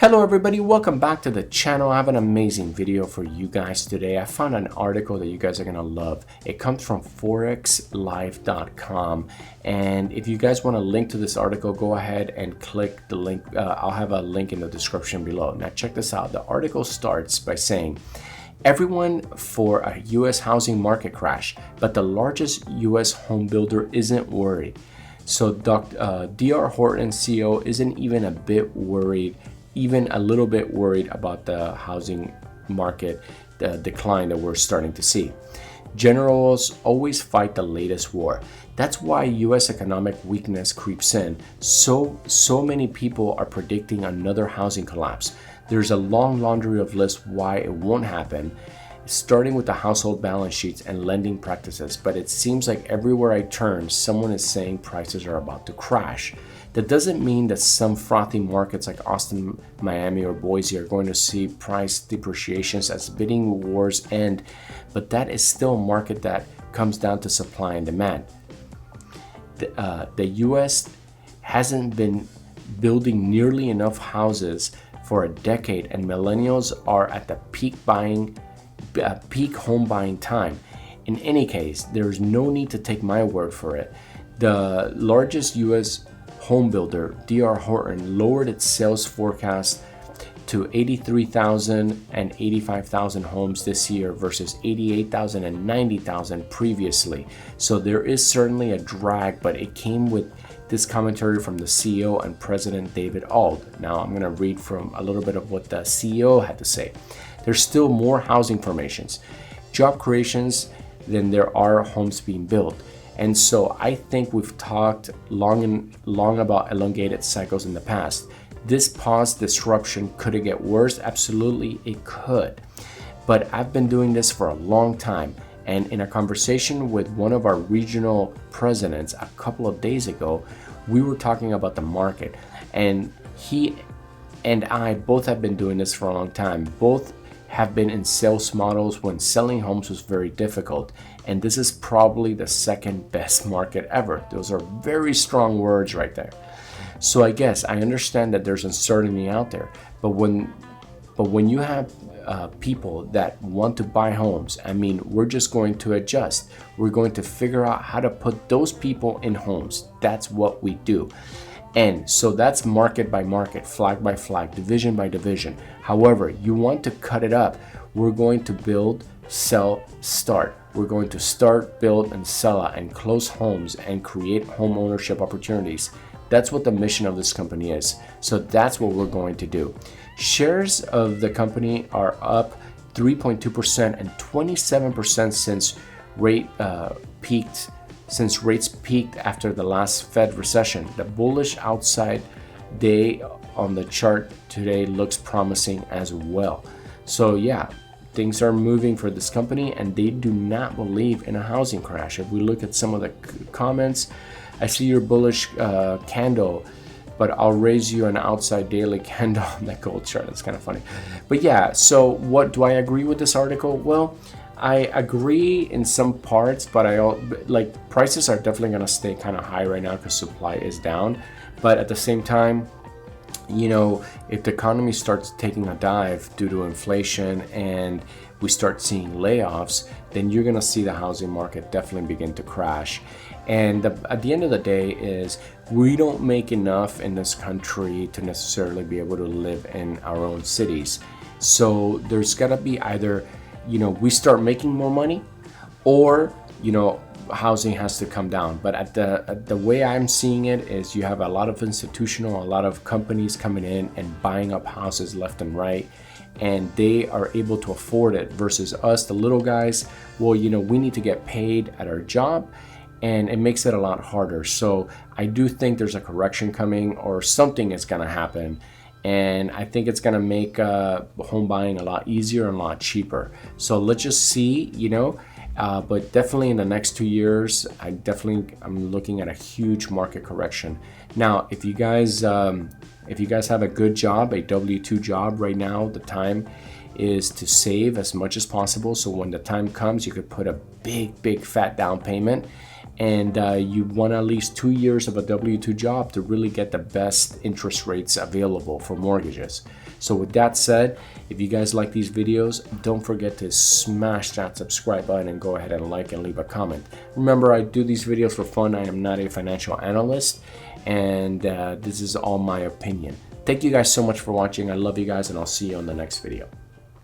Hello everybody, welcome back to the channel. I have an amazing video for you guys today. I found an article that you guys are gonna love. It comes from forexlife.com, and if you guys want a link to this article, go ahead and click the link. I'll have a link in the description below. Now check this out. The article starts by saying, everyone for a US housing market crash, but the largest US home builder isn't worried. So DR Horton CEO isn't even a bit worried, even a little bit worried about the housing market, the decline that we're starting to see. Generals always fight the latest war. That's why US economic weakness creeps in. So many people are predicting another housing collapse. There's a long laundry of lists why it won't happen, starting with the household balance sheets and lending practices. But it seems like everywhere I turn, someone is saying prices are about to crash. That doesn't mean that some frothy markets like Austin, Miami, or Boise are going to see price depreciations as bidding wars end, but that is still a market that comes down to supply and demand. The US hasn't been building nearly enough houses for a decade, and millennials are at the peak home buying time. In any case, there's no need to take my word for it. The largest US home builder, DR Horton, lowered its sales forecast to 83,000 and 85,000 homes this year versus 88,000 and 90,000 previously. So there is certainly a drag, but it came with this commentary from the CEO and President David Auld. Now I'm going to read from a little bit of what the CEO had to say. There's still more housing formations, job creations than there are homes being built. And so I think we've talked long about elongated cycles in the past. This pause disruption, could it get worse? Absolutely, it could. But I've been doing this for a long time. And in a conversation with one of our regional presidents a couple of days ago, we were talking about the market. And he and I both have been doing this for a long time. Both have been in sales models when selling homes was very difficult. And this is probably the second best market ever. Those are very strong words right there. So I guess I understand that there's uncertainty out there, but when you have people that want to buy homes, I mean, we're just going to adjust. We're going to figure out how to put those people in homes. That's what we do. And so that's market by market, flag by flag, division by division. However, you want to cut it up. We're going to build, sell, start. We're going to start, build, and sell and close homes and create home ownership opportunities. That's what the mission of this company is. So that's what we're going to do. Shares of the company are up 3.2% and 27% since rates peaked after the last Fed recession. The bullish outside day on the chart today looks promising as well. So yeah, things are moving for this company, and they do not believe in a housing crash. If we look at some of the comments, I see your bullish candle, but I'll raise you an outside daily candle on that gold chart. That's kind of funny. But yeah, so what do I agree with this article? Well, I agree in some parts, but prices are definitely going to stay kind of high right now because supply is down. But at the same time, you know, if the economy starts taking a dive due to inflation and we start seeing layoffs, then you're going to see the housing market definitely begin to crash. And at the end of the day is we don't make enough in this country to necessarily be able to live in our own cities. So there's got to be either, you know, we start making more money, or, you know, housing has to come down. But at the way I'm seeing it is you have a lot of a lot of companies coming in and buying up houses left and right, and they are able to afford it versus us, the little guys. Well, you know, we need to get paid at our job, and it makes it a lot harder. So I do think there's a correction coming, or something is going to happen. And I think it's going to make home buying a lot easier and a lot cheaper. So let's just see, you know, but definitely in the next 2 years, I'm looking at a huge market correction. Now, if you guys have a good job, a W-2 job right now, the time is to save as much as possible. So when the time comes, you could put a big fat down payment and you want at least 2 years of a W-2 job to really get the best interest rates available for mortgages. So with that said, if you guys like these videos, don't forget to smash that subscribe button and go ahead and like and leave a comment. Remember, I do these videos for fun. I am not a financial analyst, and this is all my opinion. Thank you guys so much for watching. I love you guys, and I'll see you on the next video.